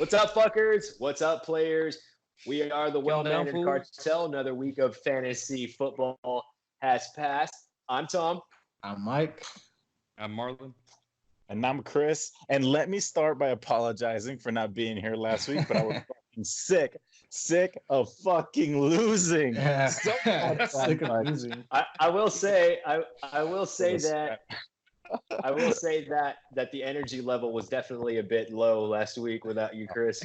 What's up, fuckers? What's up, players? We are the Going down, Well-Mannered fools. Cartel. Another week of fantasy football has passed. I'm Tom. I'm Mike. I'm Marlon. And I'm Chris. And let me start by apologizing for not being here last week, but I was fucking sick of fucking losing. Yeah. So Sick of losing. I will say that the energy level was definitely a bit low last week without you, Chris.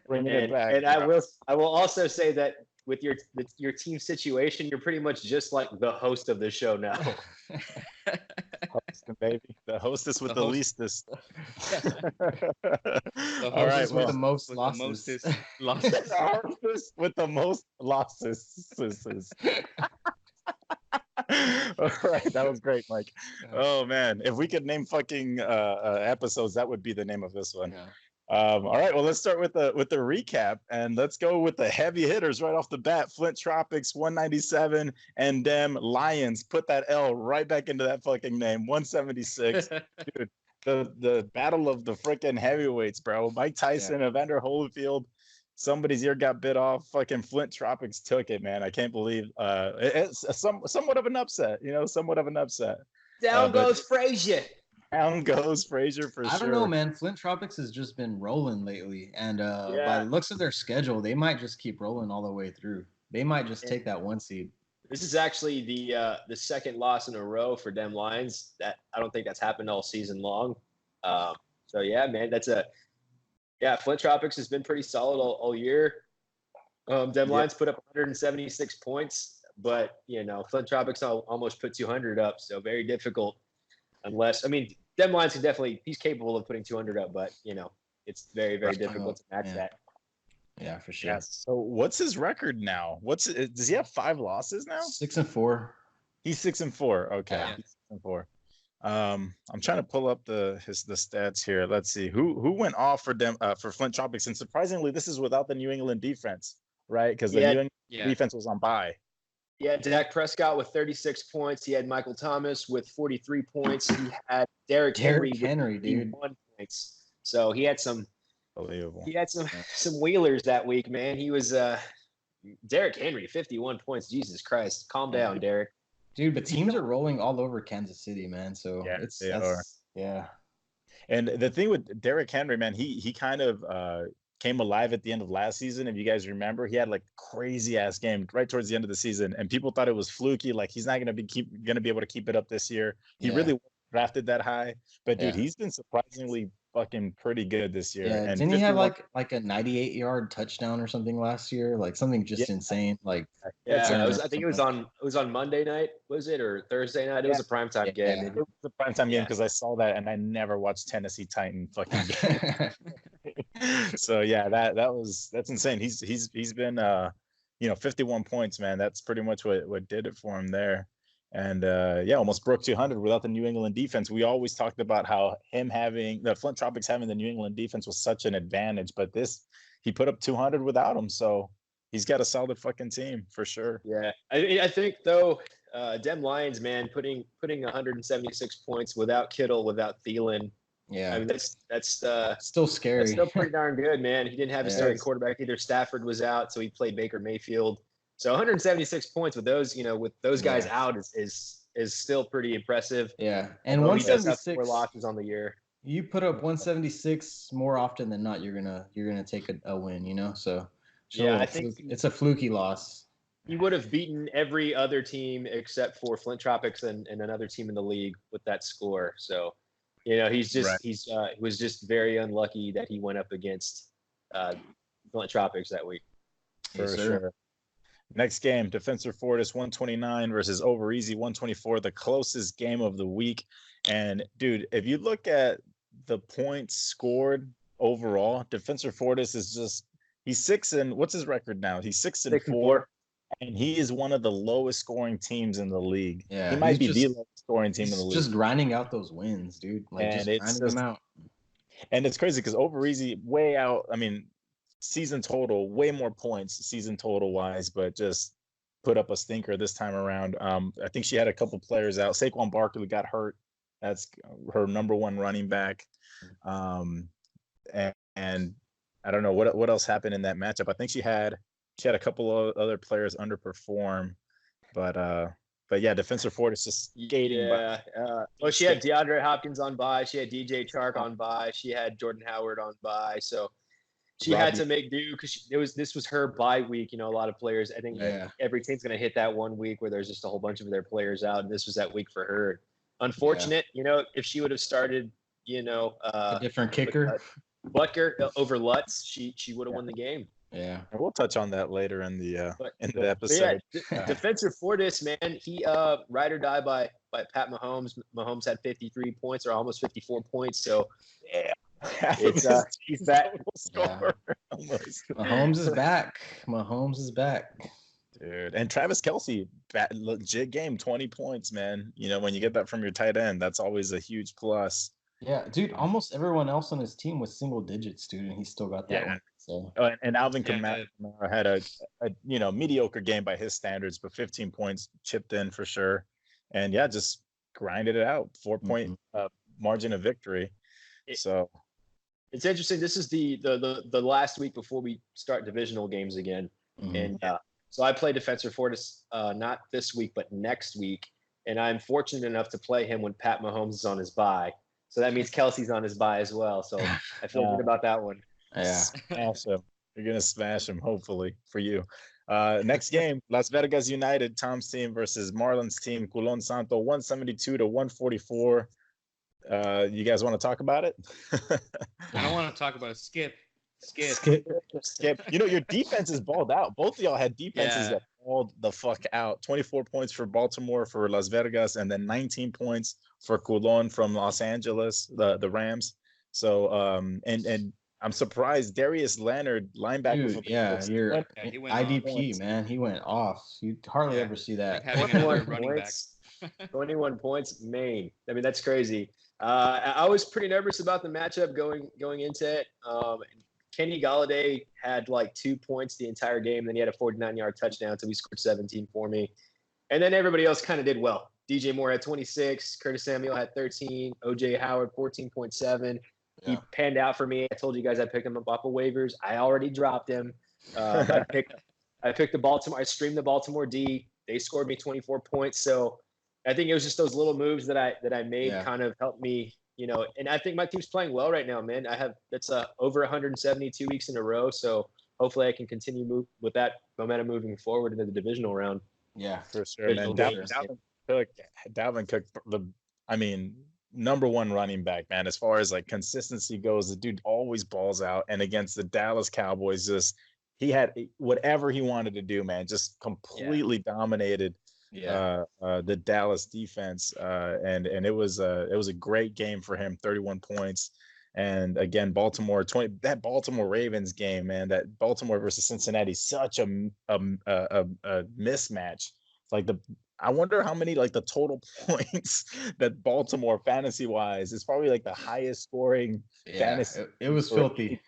Bringing it back. And I will also say that with your team situation, you're pretty much just like the host of the show now. Hosting, baby. The hostess with the leastest. All right, with the most with losses. The losses. The hostess with the most losses. All right, that was great, Mike. Oh man, if we could name fucking episodes, that would be the name of this one. Yeah. All right, well, let's start with the recap, and let's go with the heavy hitters right off the bat. Flint Tropics 197, and them Lions put that L right back into that fucking name 176. Dude, the battle of the freaking heavyweights, bro. Mike Tyson, Evander Holyfield. Somebody's ear got bit off. Fucking Flint Tropics took it, man. I can't believe it's somewhat of an upset, somewhat of an upset. Down goes Frazier. Down goes Frazier for sure. I don't know, man. Flint Tropics has just been rolling lately, and by the looks of their schedule, they might just keep rolling all the way through. They might just take that one seed. This is actually the second loss in a row for them Lions. That I don't think that's happened all season long. So yeah, man, Flint Tropics has been pretty solid all year. Dem Lions put up 176 points, but Flint Tropics almost put 200 up, so very difficult. Dem Lions he's capable of putting 200 up, but it's very, very difficult to match that. Yeah, for sure. Yeah. So what's his record now? Does he have 5 losses now? 6-4. He's 6-4. Okay. Yeah. He's 6-4. I'm trying to pull up the stats here. Let's see who went off for them for Flint Tropics, and surprisingly, this is without the New England defense, right? Because the New England defense was on bye. Yeah, Dak Prescott with 36 points. He had Michael Thomas with 43 points. He had Derrick Henry with 51 points. So he had some Unbelievable. He had some wheelers that week, man. He was Derrick Henry, 51 points. Jesus Christ, calm down, Derrick. Dude, but teams are rolling all over Kansas City, man. So they are. Yeah. And the thing with Derrick Henry, man, he kind of came alive at the end of last season. If you guys remember, he had like crazy ass game right towards the end of the season, and people thought it was fluky, like he's not gonna be able to keep it up this year. He really wasn't drafted that high, but dude, he's been surprisingly fucking pretty good this year. Yeah, and didn't he have like a 98-yard touchdown or something last year? Like something just insane. Like I think it was on Monday night, was it, or Thursday night? It was a primetime game. It was a primetime game because I saw that, and I never watched Tennessee Titan fucking game. So yeah, that's insane. He's been 51 points, man. That's pretty much what did it for him there. And almost broke 200 without the New England defense. We always talked about how the Flint Tropics having the New England defense was such an advantage, but he put up 200 without him. So he's got a solid fucking team for sure. Yeah, I think though, Dem Lions, man, putting 176 points without Kittle, without Thielen. Yeah, I mean that's still scary. That's still pretty darn good, man. He didn't have a starting quarterback either. Stafford was out, so he played Baker Mayfield. So 176 points with those guys out is still pretty impressive. Yeah, and 176 4 losses on the year. You put up 176 more often than not, you're gonna take a win. So I think it's a fluky loss. He would have beaten every other team except for Flint Tropics and another team in the league with that score. So he was just very unlucky that he went up against Flint Tropics that week. For sure. Next game, Defensor Fortis 129 versus Over Easy 124, the closest game of the week. And dude, if you look at the points scored overall, Defensor Fortis he's what's his record now? He's 6-4, and he is one of the lowest scoring teams in the league. Yeah, he might be the lowest scoring team in the league. Just grinding out those wins, dude. Like just grinding them out. And it's crazy because Over Easy way out. I mean, season total, way more points season total wise, but just put up a stinker this time around. I think she had a couple players out. Saquon Barkley got hurt. That's her number one running back. And I don't know what else happened in that matchup. I think she had a couple of other players underperform, but yeah, defensive forward is just skating. Yeah. Well, she had DeAndre Hopkins on bye. She had DJ Chark on bye. She had Jordan Howard on bye. So she had to make do because this was her bye week. A lot of players. I think every team's going to hit that 1 week where there's just a whole bunch of their players out, and this was that week for her. Unfortunate, if she would have started, a different kicker, Butker over Lutz, she would have won the game. Yeah, and we'll touch on that later in the episode. Defensive Fortis, man, he ride or die by Pat Mahomes. Mahomes had 53 points or almost 54 points. So it's he's back. Mahomes is back. Mahomes is back. Dude, and Travis Kelce, legit game, 20 points, man. When you get that from your tight end, that's always a huge plus. Yeah, dude, almost everyone else on his team was single digits, dude, and he still got that one. So. And Alvin Kamara had a mediocre game by his standards, but 15 points chipped in for sure. And just grinded it out, 4-point margin of victory. So it's interesting. This is the last week before we start divisional games again, and so I play defensive Fortis not this week but next week, and I'm fortunate enough to play him when Pat Mahomes is on his bye. So that means Kelsey's on his bye as well. So I feel good about that one. Yeah. Smash him. You're going to smash him, hopefully, for you. Next game, Las Vegas United, Tom's team versus Marlon's team, Culon Santo, 172-144. You guys want to talk about it? I don't want to talk about it. Skip. Your defense is balled out. Both of y'all had defenses that balled the fuck out. 24 points for Baltimore for Las Vegas, and then 19 points for Culon from Los Angeles, the Rams. So and I'm surprised Darius Leonard, linebacker. Dude, he went IDP off. Man, he went off. You hardly ever see that. Like 21 points, Maine. I mean, that's crazy. I was pretty nervous about the matchup going into it. Kenny Galladay had like 2 points the entire game. Then he had a 49-yard touchdown, so he scored 17 for me. And then everybody else kind of did well. DJ Moore had 26. Curtis Samuel had 13. OJ Howard, 14.7. He panned out for me. I told you guys I picked him up off of waivers. I already dropped him. I picked the Baltimore. I streamed the Baltimore D. They scored me 24 points. So I think it was just those little moves that I made kind of helped me, and I think my team's playing well right now, man. That's over 172 weeks in a row. So hopefully I can continue with that momentum moving forward into the divisional round. Yeah, for sure, man. Dalvin Cook, number one running back, man. As far as like consistency goes, the dude always balls out. And against the Dallas Cowboys, he had whatever he wanted to do, man. Just completely dominated the Dallas defense, and it was a great game for him. 31 points, and again, Baltimore 20. That Baltimore Ravens game, man. That Baltimore versus Cincinnati, such a mismatch. Like I wonder how many like the total points that Baltimore fantasy wise is probably like the highest scoring fantasy. It was filthy.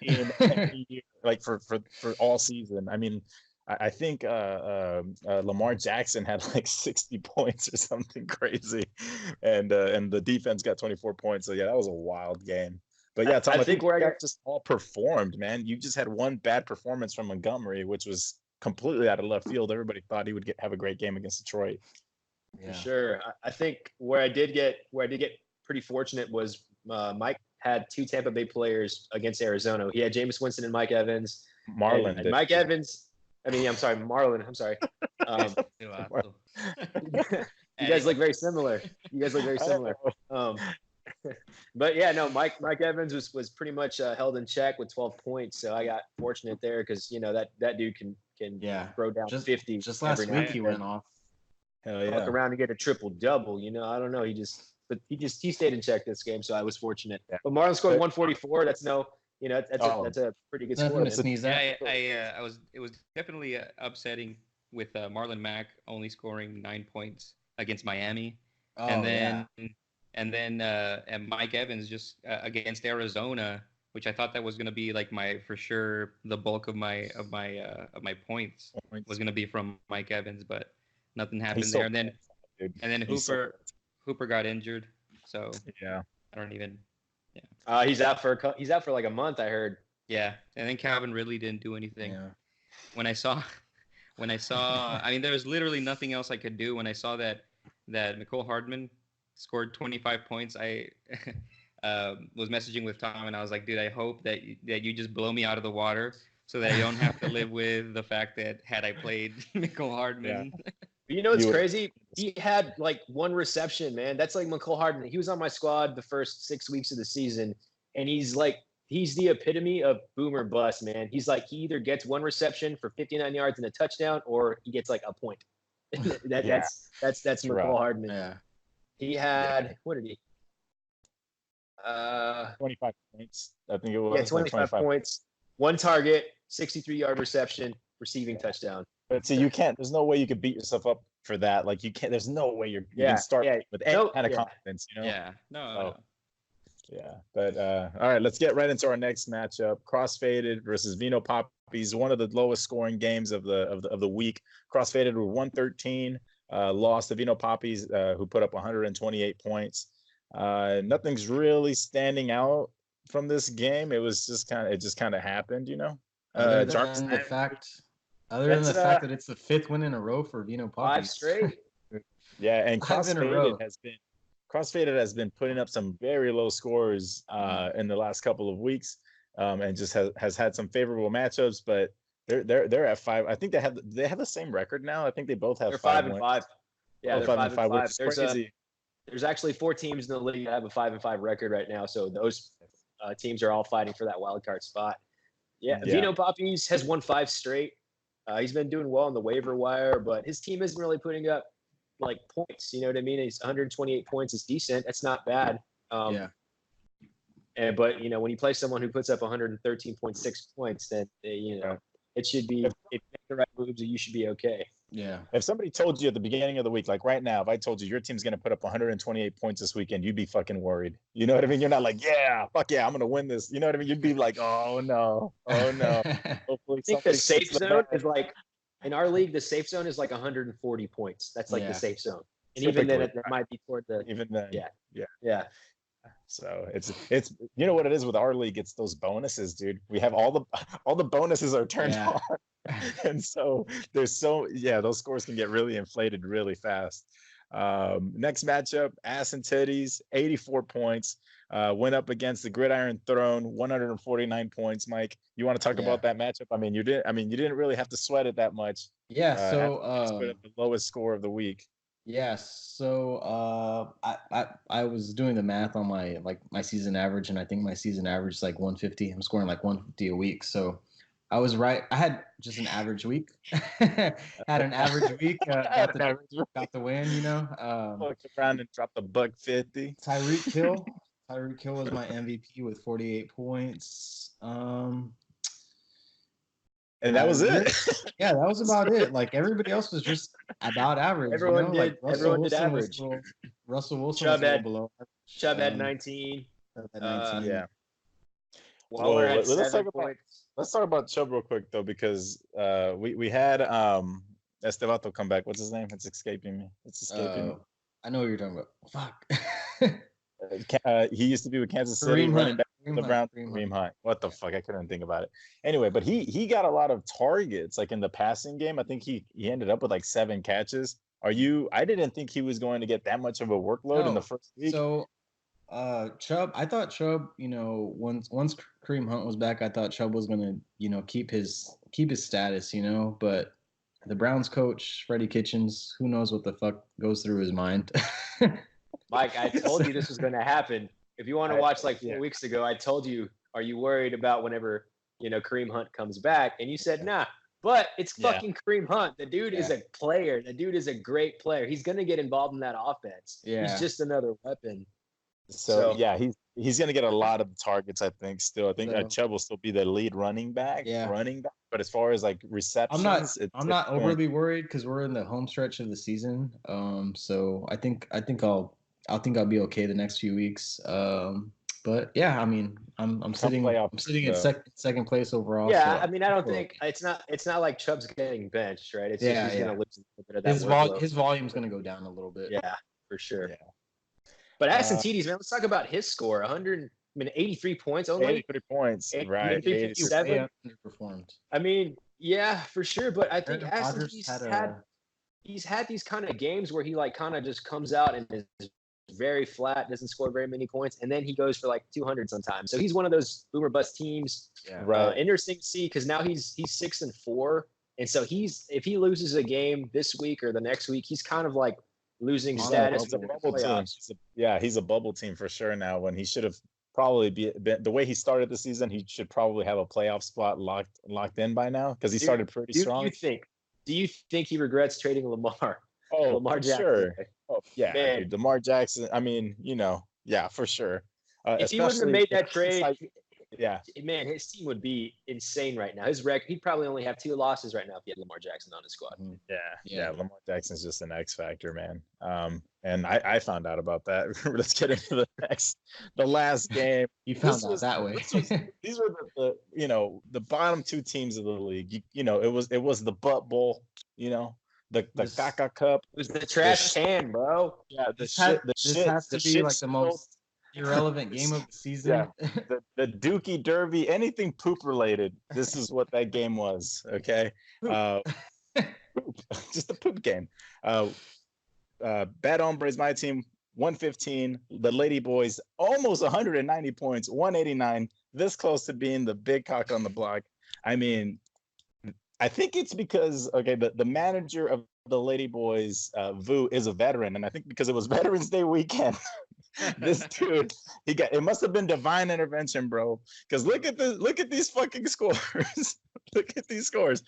Like for all season. I mean, I think Lamar Jackson had like 60 points or something crazy, and the defense got 24 points. So that was a wild game. But yeah, Tom, I think where I got just all performed, man. You just had one bad performance from Montgomery, which was completely out of left field. Everybody thought he would have a great game against Detroit. For sure. I think where I did get pretty fortunate was Mike had 2 Tampa Bay players against Arizona. He had Jameis Winston and Mike Evans. Marlon. And Mike Evans. Marlon. I'm sorry. You guys look very similar. But yeah, no, Mike Evans was pretty much held in check with 12 points. So I got fortunate there because that dude can throw down 50. Just last week he went off. Hell yeah! Walk around and get a triple double. I don't know. He stayed in check this game, so I was fortunate. Yeah. But Marlon scored 144. That's that's a pretty good score. To sneeze at. It was definitely upsetting with Marlon Mack only scoring 9 points against Miami, and then Mike Evans just against Arizona, which I thought that was going to be like for sure the bulk of my points was going to be from Mike Evans, but nothing happened there. And then Hooper got injured, so I don't even. He's out for like a month, I heard. Yeah, and then Calvin Ridley didn't do anything. Yeah. When I saw, I mean, there was literally nothing else I could do. When I saw that Nicole Hardman scored 25 points, I was messaging with Tom, and I was like, dude, I hope that you just blow me out of the water so that I don't have to live with the fact that had I played Nicole Hardman. Yeah. You know what's crazy? He had like one reception, man. That's like McCole Hardman. He was on my squad the first 6 weeks of the season, and he's the epitome of boomer bust, man. He's like, he either gets one reception for 59 yards and a touchdown, or he gets like a point. That's McCole Hardman. Yeah. He had what did he? 25 points. I think it was. Yeah, 25 points, one target, 63-yard reception, receiving touchdown. But see, you can't. There's no way you could beat yourself up for that. Like you can't. There's no way you can start with any kind of confidence. You know. Yeah. No. Yeah, but all right, let's get right into our next matchup: Crossfaded versus Vino Poppies. One of the lowest scoring games of the week. Crossfaded with 113. Lost to Vino Poppies, who put up 128 points. Nothing's really standing out from this game. It just kind of happened, you know. Other than the fact that it's the 5th win in a row for Vino Poppies. 5 straight. Yeah, and Crossfaded has been putting up some very low scores in the last couple of weeks, and just has had some favorable matchups. But they're at 5. I think they have the same record now. I think they both have 5-5. Yeah, they're 5-5. Which is crazy. There's actually 4 teams in the league that have a 5-5 record right now. So those teams are all fighting for that wild card spot. Yeah, Vino Poppies has won 5 straight. He's been doing well on the waiver wire, but his team isn't really putting up like points. You know what I mean? He's 128 points is decent. That's not bad. But you know, when you play someone who puts up 113.6 points, then it should be if you make the right moves, you should be okay. Yeah. If somebody told you at the beginning of the week, like right now, if I told you your team's going to put up 128 points this weekend, you'd be fucking worried. You know what I mean? You're not like, fuck yeah, I'm going to win this. You know what I mean? You'd be like, oh no. Hopefully, I think the safe zone is like, in our league, the safe zone is like 140 points. That's like the safe zone. And even then, it might be toward the. Even then. Yeah. So it's you know what it is with our league? It's those bonuses, dude. We have all the bonuses are turned on. And so those scores can get really inflated really fast. Next matchup, Ass and Titties, 84 points. Went up against the Gridiron Throne, 149 points. Mike, you want to talk about that matchup? I mean, you didn't really have to sweat it that much. Yeah. So put up the lowest score of the week. Yes. So I was doing the math on my season average, and I think my season average is like 150. I'm scoring like 150 a week. So I was right. I had just an average week. Had an average week. Got the win. You know. Looked around and dropped $150. Tyreek Hill. Tyreek Hill was my MVP with 48 points. And that was it. Yeah, that was about it. Like everybody else was just about average. Everyone did. Like everyone did average. Russell Wilson Chubb was a little below. Chubb had 19. Yeah. Waller had 7 points. Let's talk about Chubb real quick though, because we had Estevato come back. What's his name? It's escaping me. I know what you're talking about. Fuck. He used to be with Kansas City. Kareem Hunt. What the fuck? I couldn't think about it. Anyway, but he got a lot of targets, like in the passing game. I think he ended up with like 7 catches. I didn't think he was going to get that much of a workload in the first week. So Chubb, I thought Chubb, once Kareem Hunt was back, I thought Chubb was gonna, keep his status, but the Browns coach, Freddie Kitchens, who knows what the fuck goes through his mind. Mike, I told you this was gonna happen. If you want to watch like 4 weeks ago, I told you, are you worried about whenever, Kareem Hunt comes back? And you said, nah. But it's fucking Kareem Hunt. The dude is a player. The dude is a great player. He's gonna get involved in that offense. Yeah. He's just another weapon. So he's gonna get a lot of targets. I think still. I think Chubb will still be the lead running back. But as far as like receptions, I'm not overly worried because we're in the home stretch of the season. So I think I'll be okay the next few weeks. But yeah, I mean, I'm sitting in second place overall. Yeah, so I mean, I don't think it's not like Chubb's getting benched, right? It's just he's gonna lose a bit of that. His volume's gonna go down a little bit. Yeah, for sure. Yeah. But Ass and TDs, man, let's talk about his score. mean, 83 points only. 83 points, right? 87. Underperformed. I mean, yeah, for sure. But I think Aaron Aston, Rodgers he's had these kind of games where he like kind of just comes out and is very flat, doesn't score very many points, and then he goes for like 200 sometimes. So he's one of those boomer bust teams. Yeah. Right. Interesting to see because now he's 6-4, and so if he loses a game this week or the next week, he's kind of like losing status. He's a bubble team. He's a bubble team for sure now. When he should have probably been the way he started the season, he should probably have a playoff spot locked in by now because he started pretty strong. Do you think he regrets trading Lamar? Oh, Lamar Jackson. Sure. Oh, yeah, man. Dude, Lamar Jackson. I mean, yeah, for sure. If he wouldn't have made that trade, yeah, man, his team would be insane right now. His record, he'd probably only have 2 losses right now if he had Lamar Jackson on his squad. Yeah. Lamar Jackson's just an X factor, man. And I found out about that. Let's get into the last game. You found out that way. These were the bottom 2 teams of the league. It was the butt bowl. The Caca Cup. It was the trash can, bro. Yeah, this has to be like the most irrelevant game of the season. Yeah, the Dookie Derby, anything poop related. This is what that game was. Okay, poop. Just a poop game. Bad Hombres, my team, 115. The Lady Boys, almost 190 points, 189. This close to being the big cock on the block. I mean, I think it's because the manager of the Lady Boys, Vu, is a veteran, and I think because it was Veterans Day weekend, this dude it must have been divine intervention, bro. Because look at these fucking scores. Look at these scores.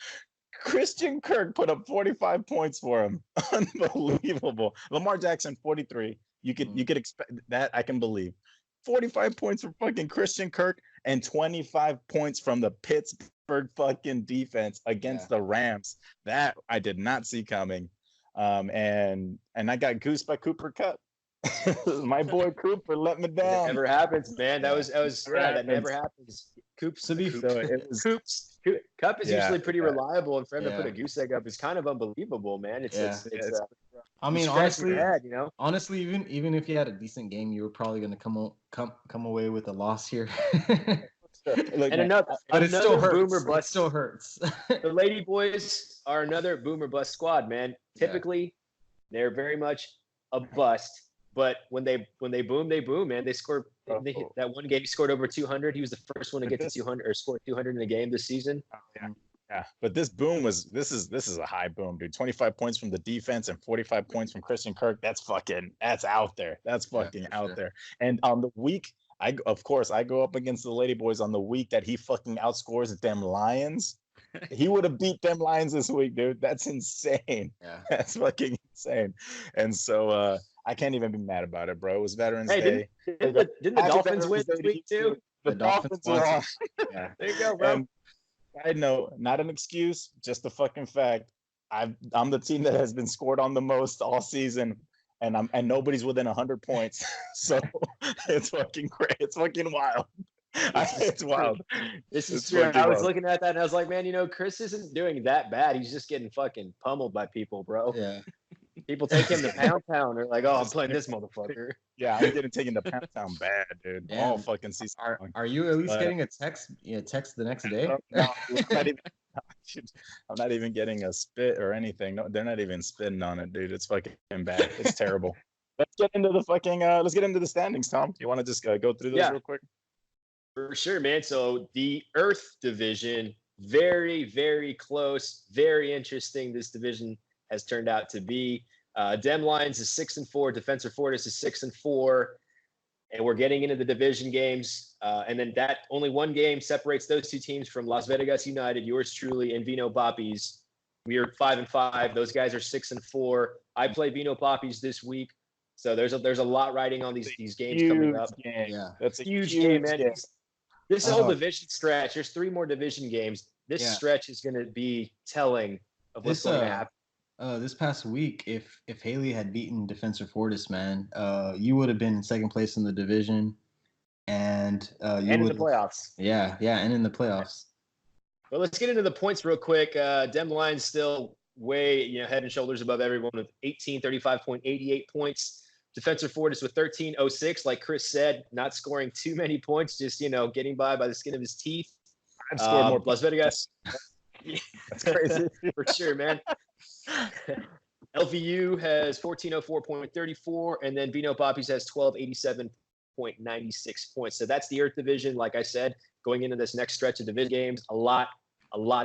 Christian Kirk put up 45 points for him. Unbelievable. Lamar Jackson 43. You could expect that. I can believe. 45 points from fucking Christian Kirk and 25 points from the Pittsburgh fucking defense against the Rams. That I did not see coming. And I got goosed by Cooper Kupp. My boy Cooper let me down. It never happens, man. That never happens. Kupp is usually pretty reliable, and for him to put a goose egg up is kind of unbelievable, man. I mean, honestly, even if you had a decent game, you were probably going to come away with a loss here. But it still hurts. Boomer bust. It still hurts. The Lady Boys are another boomer bust squad, man. Typically, they're very much a bust. But when they boom, man. They scored that one game. He scored over 200. He was the first one to get to 200 or score 200 in a game this season. Yeah. But this boom this is a high boom, dude. 25 points from the defense and 45 points from Christian Kirk. That's out there. That's fucking out there. And on the week, I go up against the Lady Boys on the week that he fucking outscores them Lions. He would have beat them Lions this week, dude. That's insane. Yeah. That's fucking insane. And so I can't even be mad about it, bro. It was Veterans Day. Didn't the Dolphins win this week too? The Dolphins won. Yeah. There you go, bro. I know, not an excuse, just a fucking fact. I'm the team that has been scored on the most all season, and nobody's within 100 points. So it's fucking great. It's fucking wild. It's wild. This is true. I was looking at that and I was like, man, Chris isn't doing that bad. He's just getting fucking pummeled by people, bro. Yeah. People take him to Pound Town. They're like, oh, I'm playing this motherfucker. Yeah, I'm getting taken to Pound Town bad, dude. Damn. All fucking season. Are you at least getting a text? Text the next day? No, I'm not even getting a spit or anything. No, they're not even spitting on it, dude. It's fucking bad. It's terrible. Let's get into the standings, Tom. You want to just go through those real quick? For sure, man. So the Earth division, very, very close, very interesting. This division has turned out to be. Dem Lions is 6-4. Defensor Fortis is 6-4. And we're getting into the division games. And then that only one game separates those two teams from Las Vegas United, yours truly, and Vino Poppies. We are 5-5. Those guys are 6-4. I play Vino Poppies this week. So there's a lot riding on these games coming up. Game. Yeah. That's a huge game, man. This whole division stretch, there's 3 more division games. This stretch is going to be telling of what's going to happen. This past week, if Haley had beaten Defensor Fortis, man, you would have been in second place in the division, and in the playoffs. Yeah, and in the playoffs. Well, let's get into the points real quick. Dem Lions still way head and shoulders above everyone with 35.88 points. Defensor Fortis with 13.06. Like Chris said, not scoring too many points, just, getting by the skin of his teeth. I've scored more. Las Vegas. That's crazy. For sure, man. LVU has 1404.34, and then Vino Poppies has 1287.96 points. So that's the Earth Division. Like I said, going into this next stretch of division games, a lot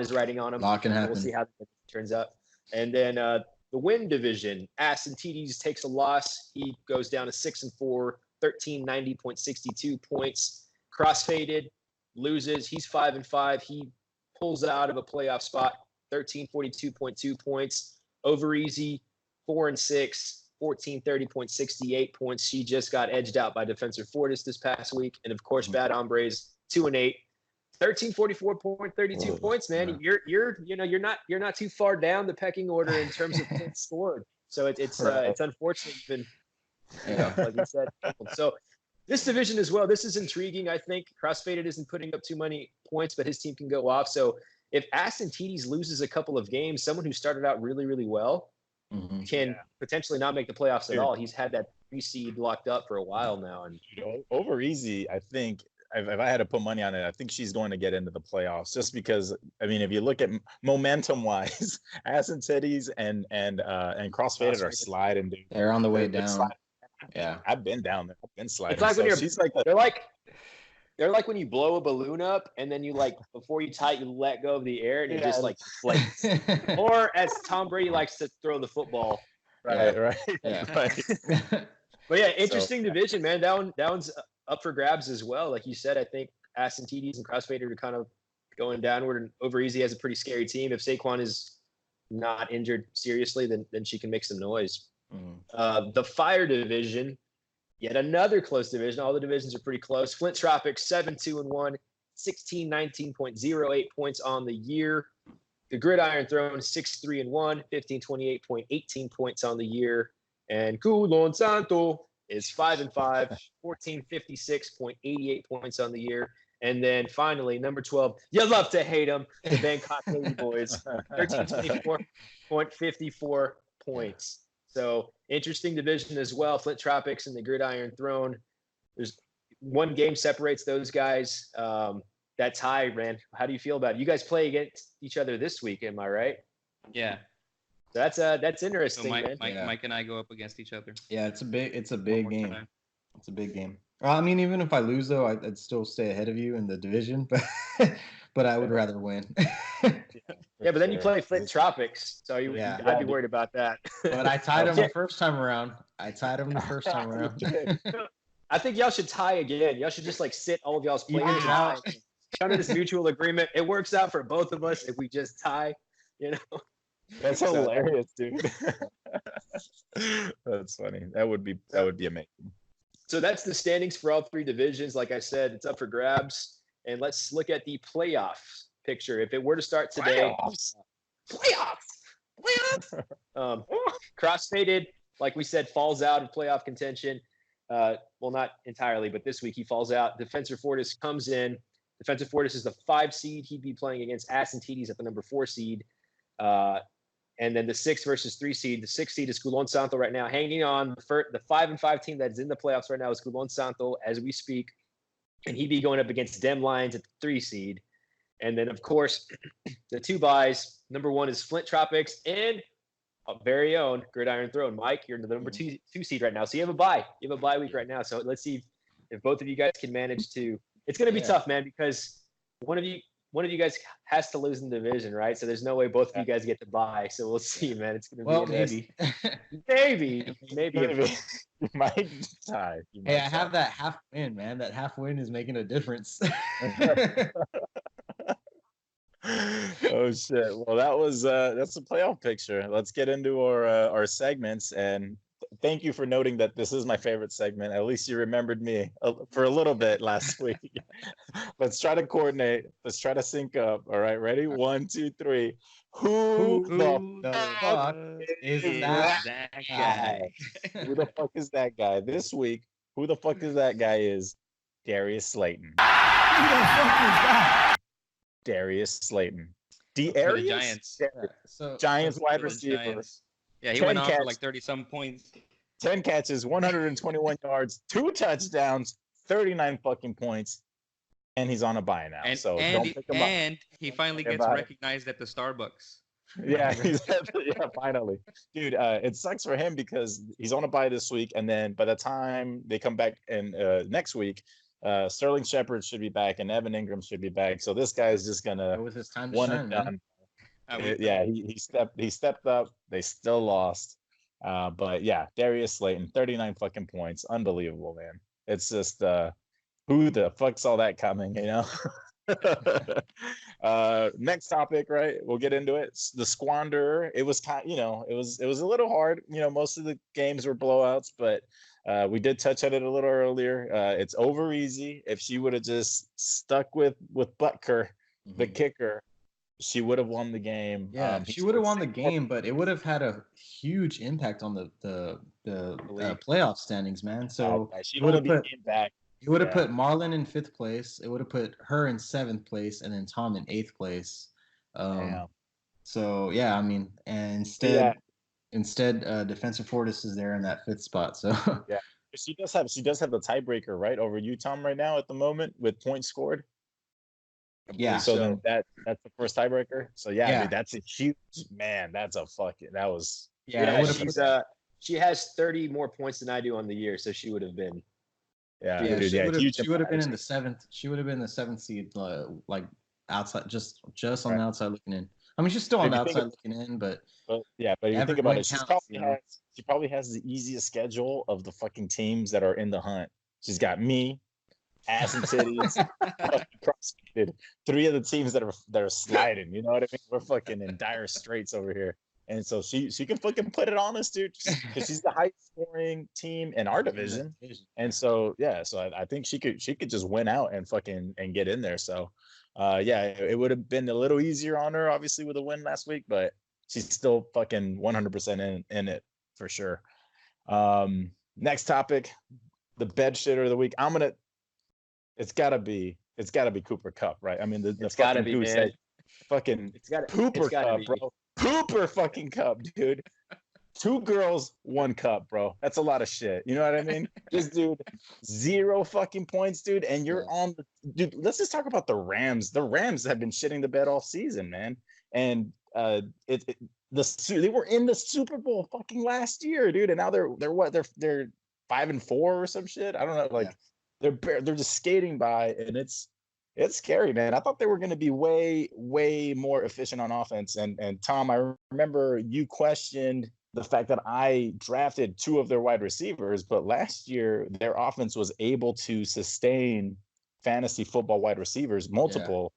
is riding on them. A lot can happen. We'll see how it turns out. And then the Wind Division, Aston TDs takes a loss. He goes down to 6-4, 1390.62 points. Crossfaded loses. He's 5-5. He pulls out of a playoff spot, 1342.2 points. Over Easy, 4-6, 1430.68 points. She just got edged out by Defensor Fortis this past week. And of course, Bad Hombres, 2-8, 1344.32 points, man. You're not too far down the pecking order in terms of points scored. So it's unfortunate, even like you said. So this division as well, this is intriguing. I think Crossfaded isn't putting up too many points, but his team can go off. So if Aston TDs loses a couple of games, someone who started out really, really well can potentially not make the playoffs at all. He's had that 3 seed locked up for a while now. And Over Easy, I think if I had to put money on it, I think she's going to get into the playoffs just because, I mean, if you look at momentum wise, Aston TDs and Crossfaded are sliding, dude. They're on the way down. Yeah. I've been down there. I've been sliding. It's like when they're like when you blow a balloon up and then you before you tie it, you let go of the air and it just deflates. Or as Tom Brady likes to throw the football. Right. Yeah. Right. But yeah, interesting division, man. That one's up for grabs as well. Like you said, I think Aston TDs and Crossfader are kind of going downward, and Over Easy has a pretty scary team. If Saquon is not injured seriously, then she can make some noise. The Fire Division, yet another close division. All the divisions are pretty close. Flint Tropics, 7-2-1, 1619.08 points on the year. The Gridiron Throne, 6-3-1, 1528.18 points on the year. And Culon Santo is 5-5, 1456.88 points on the year. And then finally, number 12, you love to hate them, the Bangkok Lady Boys, 1324.54 points. So interesting division as well. Flint Tropics and the Gridiron Throne. There's one game separates those guys. That tie, Rand, how do you feel about it? You guys play against each other this week, am I right? Yeah. That's interesting. So man. Mike and I go up against each other. Yeah, it's a big game. Time. It's a big game. I mean, even if I lose though, I'd still stay ahead of you in the division, but I would rather win. Yeah, but then you play Flint Tropics, so I'd be worried about that. But I tied him the first time around. I think y'all should tie again. Y'all should just sit all of y'all's players out. Under this mutual agreement, it works out for both of us if we just tie. That's hilarious, dude. That's funny. That would be amazing. So that's the standings for all 3 divisions. Like I said, it's up for grabs. And let's look at the playoff picture. If it were to start today, playoffs. Crossfaded, like we said, falls out of playoff contention. Well, not entirely, but this week he falls out. Defensor Fortis comes in. Defensor Fortis is the 5 seed. He'd be playing against Aston TDs at the number 4 seed. And then the 6 versus 3 seed. The 6 seed is Culon Santo right now, hanging on. The 5-5 team that is in the playoffs right now is Culon Santo as we speak. And he'd be going up against Dem Lions at the 3 seed. And then, of course, the 2 buys. Number 1 is Flint Tropics and our very own Gridiron Throne. Mike, you're in the number 2 seed right now. So you have a bye. You have a bye week right now. So let's see if both of you guys can manage to. It's going to be tough, man, because one of you guys has to lose in the division, right? So there's no way both of you guys get to bye. So we'll see, man. It's going to be maybe. You might tie. I have that half win, man. That half win is making a difference. Oh shit! Well, that's the playoff picture. Let's get into our segments, and thank you for noting that this is my favorite segment. At least you remembered me for a little bit last week. Let's try to coordinate. Let's try to sync up. All right, ready? 1, 2, 3. Who the fuck is that guy? Who the fuck is that guy? This week, who the fuck is that guy is Darius Slayton. Who the fuck is that? Darius Slayton. Giants. Giants wide receiver. Yeah, he went on for 30-some points. 10 catches, 121 yards, 2 touchdowns, 39 fucking points, and he's on a bye now. Don't pick him up. And he finally gets recognized at the Starbucks. Yeah, finally, dude. It sucks for him because he's on a bye this week, and then by the time they come back and next week, Sterling Shepard should be back and Evan Ingram should be back. So this guy is just gonna it was his time to shine, man. He stepped up. They still lost, but yeah, Darius Slayton, 39 fucking points, unbelievable, man. It's just who the fuck saw that coming, you know? Next topic, right? We'll get into it. The squander. It was kind, it was a little hard. Most of the games were blowouts, but we did touch on it a little earlier. It's over easy. If she would have just stuck with Butker, the kicker, she would have won the game. Yeah, she would have won the game, but it would have had a huge impact on the playoff standings, man. So she would have put back. It would have put Marlon in 5th place. It would have put her in 7th place, and then Tom in 8th place. So yeah, I mean, and instead, Defensive Fortis is there in that 5th spot. So yeah, she does have the tiebreaker right over you, Tom, right now at the moment with points scored. Yeah. So then that's the first tiebreaker. So yeah, dude, that's a huge man. That's a fucking that was she has 30 more points than I do on the year, so she would have been. She would have been in the 7th. She would have been the 7th seed, like outside, just on the outside looking in. I mean, she's still on the outside looking in, but if you think about it, she probably has the easiest schedule of the fucking teams that are in the hunt. She's got me, ass and titties, prosecuted. 3 of the teams that are sliding. You know what I mean? We're fucking in dire straits over here. And so she can fucking put it on us, dude, because she's the highest scoring team in our division. And so I think she could just win out and fucking and get in there. So it would have been a little easier on her, obviously, with a win last week, but she's still fucking 100% in it for sure. Next topic, the bed shitter of the week. It's gotta be Cooper Kupp, right? I mean, it's gotta be, man. Fucking Pooper Kupp, bro. Pooper fucking Kupp, dude. 2 girls, 1 cup, bro. That's a lot of shit. You know what I mean? This dude, 0 fucking points, dude. And you're on the dude. Let's just talk about the Rams. The Rams have been shitting the bed all season, man. And they were in the Super Bowl fucking last year, dude. And now they're 5-4 or some shit. I don't know. Like they're just skating by, and it's scary, man. I thought they were going to be way, way more efficient on offense. And Tom, I remember you questioned the fact that I drafted 2 of their wide receivers, but last year their offense was able to sustain fantasy football wide receivers, multiple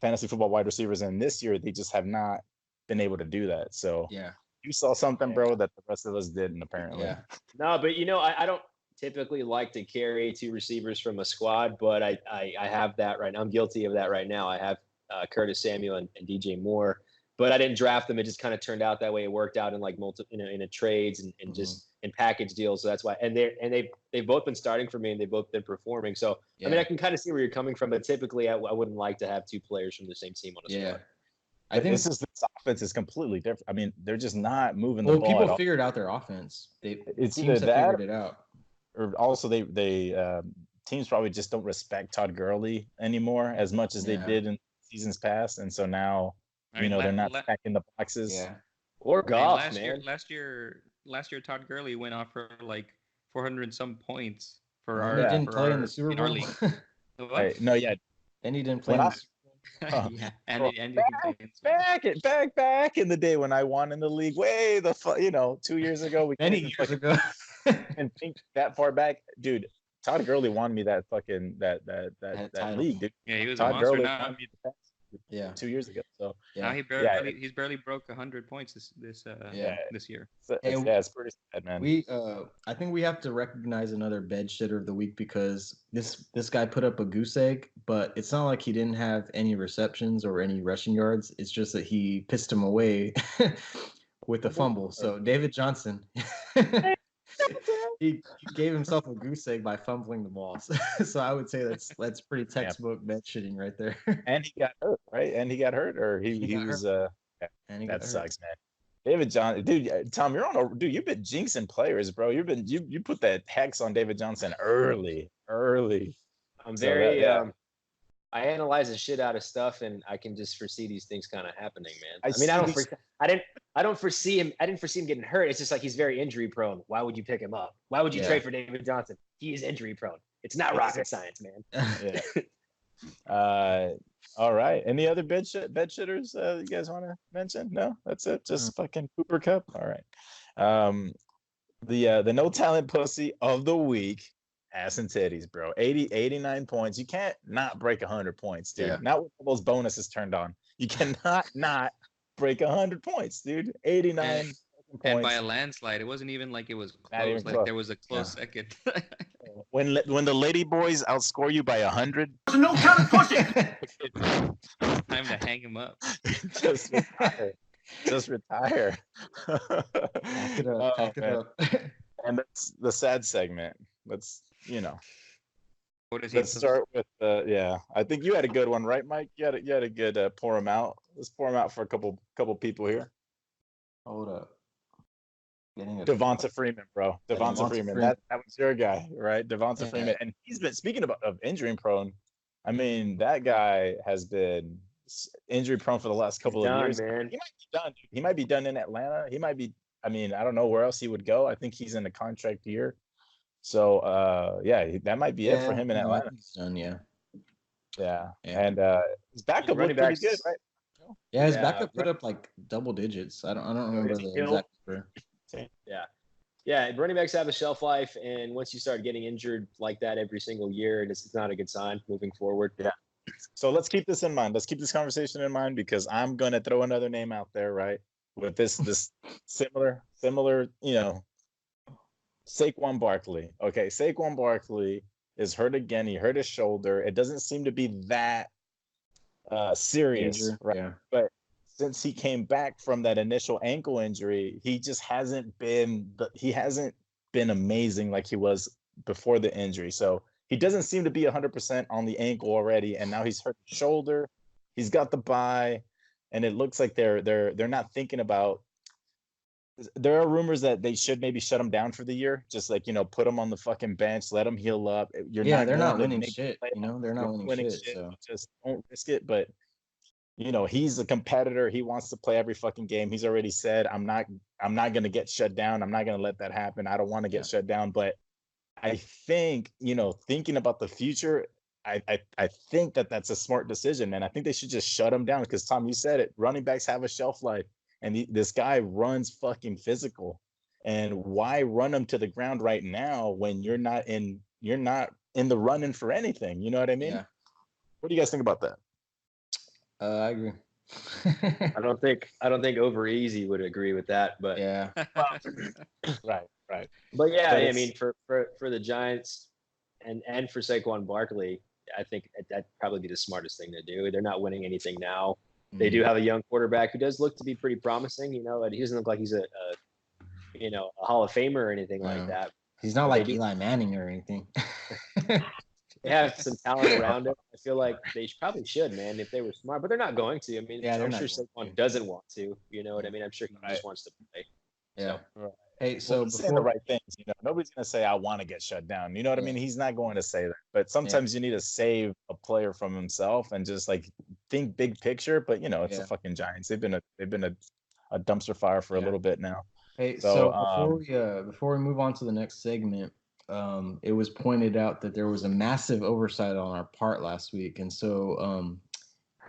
fantasy football wide receivers. And this year they just have not been able to do that. So you saw something, bro, that the rest of us didn't, apparently. Yeah. No, but I don't typically like to carry 2 receivers from a squad, but I have that right now. I'm guilty of that right now. I have Curtis Samuel and DJ Moore, but I didn't draft them. It just kind of turned out that way. It worked out in like in a trades and just in package deals. So that's why. And they've both been starting for me, and they've both been performing. So I mean, I can kind of see where you're coming from, but typically I wouldn't like to have 2 players from the same team on a squad. I think this offense is completely different. I mean, they're just not moving the ball. Well, people figured out their offense. It's either that figured it out. Or also they teams probably just don't respect Todd Gurley anymore as much as they did in seasons past, and so now they're not stacking the boxes. Yeah. Or Goff, last year Todd Gurley went off for like 400 some points for our. He didn't play in the Super Bowl. Right. No, and he didn't play. Back in the day when I won in the league, 2 years ago. Many years ago. And think that far back, dude. Todd Gurley won me that fucking that league, dude. Yeah, he was Todd a monster Gurley now. 2 years ago. So now he's barely broke 100 points this year. It's pretty sad, man. I think we have to recognize another bed shitter of the week, because this guy put up a goose egg, but it's not like he didn't have any receptions or any rushing yards. It's just that he pissed him away with a fumble. So David Johnson. He gave himself a goose egg by fumbling the ball. So I would say that's pretty textbook bed shitting right there. And he got hurt, right? And he got hurt, or he was that sucks, man. David Johnson, dude, Tom, you're on a dude. You've been jinxing players, bro. You put that hex on David Johnson early. I'm So very I analyze the shit out of stuff, and I can just foresee these things kind of happening, man. I mean, I don't foresee him. I didn't foresee him getting hurt. It's just like he's very injury prone. Why would you pick him up? Why would you trade for David Johnson? He is injury prone. It's not rocket science, man. Yeah. All right. Any other bed shitters you guys want to mention? No, that's it. Just fucking Cooper Cup. All right. The no talent pussy of the week. Ass and titties, bro. 89 points. You can't not break 100 points, dude. Not with all those bonuses turned on. You cannot not break 100 points, dude. 89 points. And by a landslide. It wasn't even like it was close. Like there was a close second. When the lady boys outscore you by 100, no talent pussy. Time to hang him up. Just retire. Just retire. Pack it up. And that's the sad segment. Let's Let's start with I think you had a good one, right, Mike? You had a good pour them out. Let's pour them out for a couple people here. Hold up. Devonta Freeman, bro. Devonta Freeman. That was your guy, right? Devonta Freeman. And he's been, speaking of injury prone, I mean, that guy has been injury prone for the last couple of years. Man. He might be done. He might be done in Atlanta. He might be, I mean, I don't know where else he would go. I think he's in a contract year. So that might be it for him in Atlanta. He's done, yeah. And his backup looked pretty good, right? Yeah, his backup put up like double digits. I don't remember the exact number. Yeah, running backs have a shelf life, and once you start getting injured like that every single year, it's not a good sign moving forward. Yeah. So let's keep this in mind. Let's keep this conversation in mind, because I'm gonna throw another name out there, right? With this similar, Saquon Barkley. Okay, Saquon Barkley is hurt again. He hurt his shoulder. It doesn't seem to be that serious, right? Yeah. But since he came back from that initial ankle injury, he just hasn't been amazing like he was before the injury. So he doesn't seem to be 100% on the ankle already, and now he's hurt his shoulder. He's got the bye, and it looks like they're not thinking about. There are rumors that they should maybe shut him down for the year, just like, put him on the fucking bench, let him heal up. They're not winning shit. They're not winning shit. So just don't risk it. But he's a competitor. He wants to play every fucking game. He's already said, I'm not going to get shut down. I'm not going to let that happen. I don't want to get shut down. But I think, thinking about the future, I think that's a smart decision, man. I think they should just shut him down, because Tom, you said it, running backs have a shelf life, and this guy runs fucking physical. And why run him to the ground right now when you're not in the running for anything? You know what I mean? Yeah. What do you guys think about that? I agree. I don't think Over Easy would agree with that, but yeah. Right. But yeah, I mean, for the Giants and for Saquon Barkley, I think that'd probably be the smartest thing to do. They're not winning anything now. They do have a young quarterback who does look to be pretty promising. And he doesn't look like he's a Hall of Famer or anything like that. He's not like Eli Manning or anything. They have some talent around him. I feel like they probably should, man, if they were smart. But they're not going to. I mean, I'm sure Saquon doesn't want to. You know what I mean? I'm sure he just wants to play. Yeah. So. Hey, so saying the right things, nobody's gonna say I want to get shut down. You know what I mean? He's not going to say that. But sometimes you need to save a player from himself and just like think big picture. But it's the fucking Giants. They've been a dumpster fire for a little bit now. Hey, so before we move on to the next segment, it was pointed out that there was a massive oversight on our part last week, and so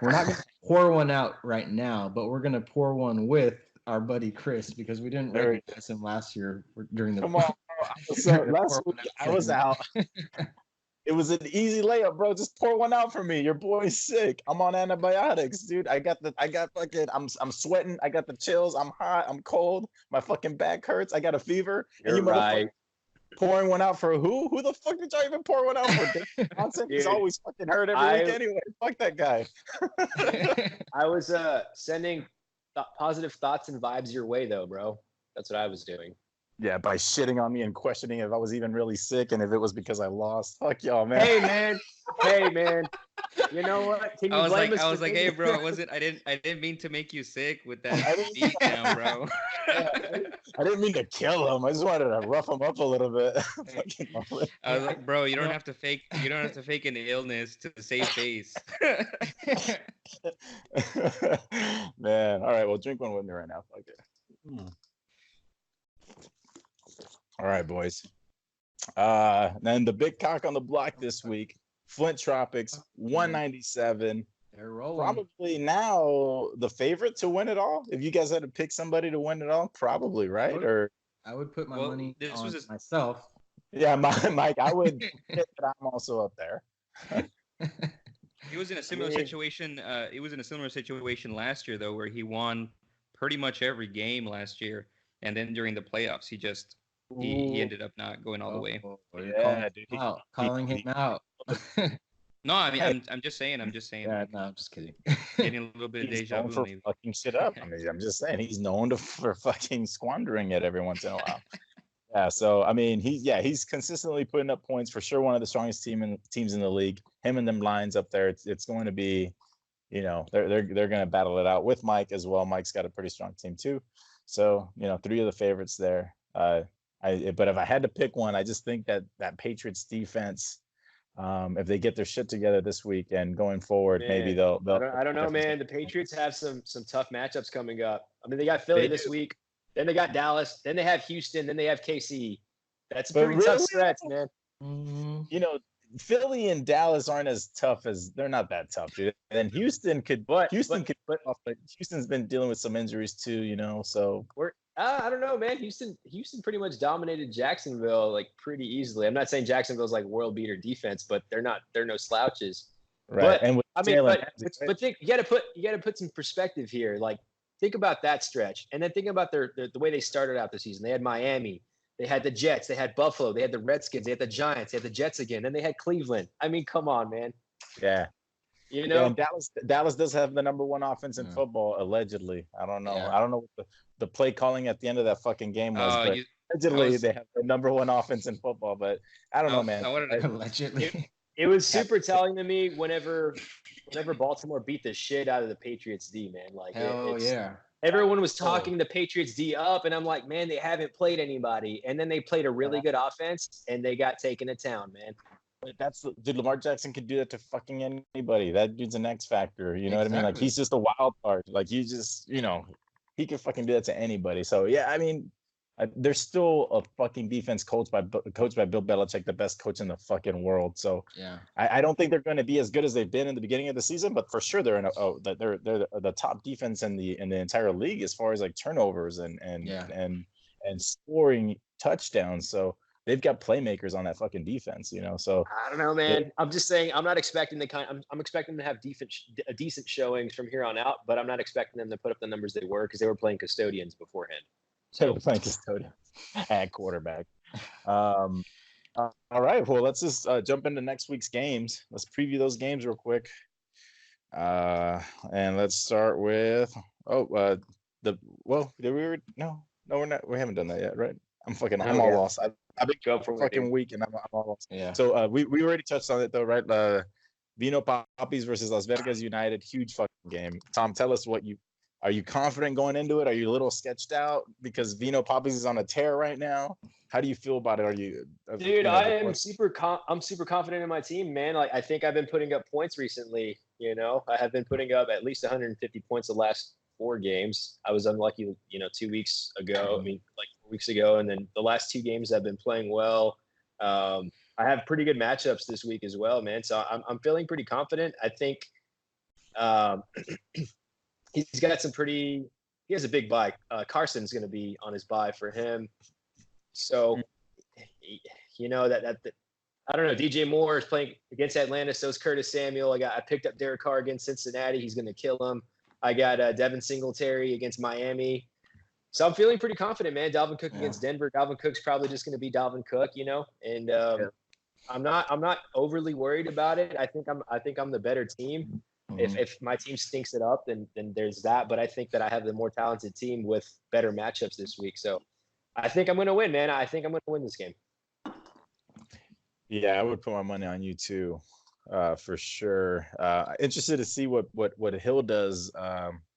we're not gonna pour one out right now, but we're gonna pour one with our buddy Chris, because we didn't recognize him last year during the. Come on, bro. So last week I was out. It was an easy layup, bro. Just pour one out for me. Your boy's sick. I'm on antibiotics, dude. I got fucking. I'm sweating. I got the chills. I'm hot. I'm cold. My fucking back hurts. I got a fever. You're right. Pouring one out for who? Who the fuck did y'all even pour one out for? Johnson? He's always fucking hurt every week anyway. Fuck that guy. I was sending positive thoughts and vibes your way, though, bro. That's what I was doing. Yeah, by shitting on me and questioning if I was even really sick and if it was because I lost. Fuck y'all, man. Hey, man. You know what? Can you blame us? I was like, hey, bro, I didn't mean to make you sick with that beat down, bro. I didn't mean to kill him. I just wanted to rough him up a little bit. I was like, bro, you don't have to fake an illness to save face. Man, all right, well, drink one with me right now. Fuck it. All right, boys. Then the big cock on the block this week, Flint Tropics, 197. They're rolling. Probably now the favorite to win it all. If you guys had to pick somebody to win it all, probly, right? Or I would put my money on myself. myself. Yeah, Mike, I would admit that I'm also up there. He was in a similar situation. He was in a similar situation last year, though, where he won pretty much every game last year, and then during the playoffs, he ended up not going all the way. Yeah, calling him out. No, I mean, I'm just saying. Yeah, no, I'm just kidding. Getting a little bit of deja vu. For fucking shit up. I mean, I'm just saying he's known for fucking squandering it every once in a while. Yeah, so I mean, he's consistently putting up points, for sure. One of the strongest teams in the league. Him and them Lions up there. It's going to be, they're going to battle it out with Mike as well. Mike's got a pretty strong team too. So 3 of the favorites there. But if I had to pick one, I just think that Patriots defense, if they get their shit together this week and going forward, maybe they'll. I don't know, man. The Patriots have some tough matchups coming up. I mean, they got Philly this week, then they got Dallas, then they have Houston, then they have KC. That's a pretty tough stretch, man. Philly and Dallas aren't as tough as they're not that tough, dude. And Houston's been dealing with some injuries too, So I don't know, man. Houston pretty much dominated Jacksonville like pretty easily. I'm not saying Jacksonville's like world beater defense, but they're no slouches. Right. But think you got to put some perspective here. Like think about that stretch, and then think about the way they started out the season. They had Miami, they had the Jets, they had Buffalo, they had the Redskins, they had the Giants, they had the Jets again, then they had Cleveland. I mean, come on, man. Yeah. And Dallas does have the number 1 offense in football, allegedly. I don't know. I don't know what the play calling at the end of that fucking game was, but allegedly they have the number 1 offense in football. But I don't know, man. Allegedly. It was super telling to me whenever Baltimore beat the shit out of the Patriots D, man. Like, everyone was talking the Patriots D up, and I'm like, man, they haven't played anybody. And then they played a really good offense, and they got taken to town, man. Dude, Lamar Jackson could do that to fucking anybody. That dude's an X factor. You know what I mean? Like, he's just a wild card. Like, he just, he can fucking do that to anybody. So, yeah, I mean, there's still a fucking defense coached by Bill Belichick, the best coach in the fucking world. So, I don't think they're going to be as good as they've been in the beginning of the season, but for sure they're they're the top defense in the entire league as far as like turnovers and scoring touchdowns. So, they've got playmakers on that fucking defense, So I don't know, man. I'm just saying I'm not expecting I'm expecting them to have decent showings from here on out, but I'm not expecting them to put up the numbers they were because they were playing custodians beforehand. So they were playing custodians at quarterback. All right, well, let's just jump into next week's games. Let's preview those games real quick. And let's start with we're not. We haven't done that yet, right? I'm all lost. I've been going for a fucking week and I'm all lost. Yeah. So we already touched on it though, right? Vino Poppies versus Las Vegas United, huge fucking game. Tom, tell us are you confident going into it? Are you a little sketched out because Vino Poppies is on a tear right now? How do you feel about it? Are you, dude? I'm super confident in my team, man. Like I think I've been putting up points recently. I have been putting up at least 150 points the last 4 games. I was unlucky, 2 weeks ago. I mean, like 4 weeks ago, and then the last 2 games I've been playing well. I have pretty good matchups this week as well, man. So I'm feeling pretty confident. I think he's got he has a big bye. Carson's going to be on his bye for him. So, that I don't know. DJ Moore is playing against Atlanta. So is Curtis Samuel. I picked up Derek Carr against Cincinnati. He's going to kill him. I got Devin Singletary against Miami. So I'm feeling pretty confident, man. Dalvin Cook against Denver. Dalvin Cook's probably just going to be Dalvin Cook, and I'm not overly worried about it. I think I'm the better team. Mm-hmm. If my team stinks it up, then there's that. But I think that I have the more talented team with better matchups this week. So I think I'm going to win, man. I think I'm going to win this game. Yeah, I would put my money on you too, for sure. Interested to see what Hill does,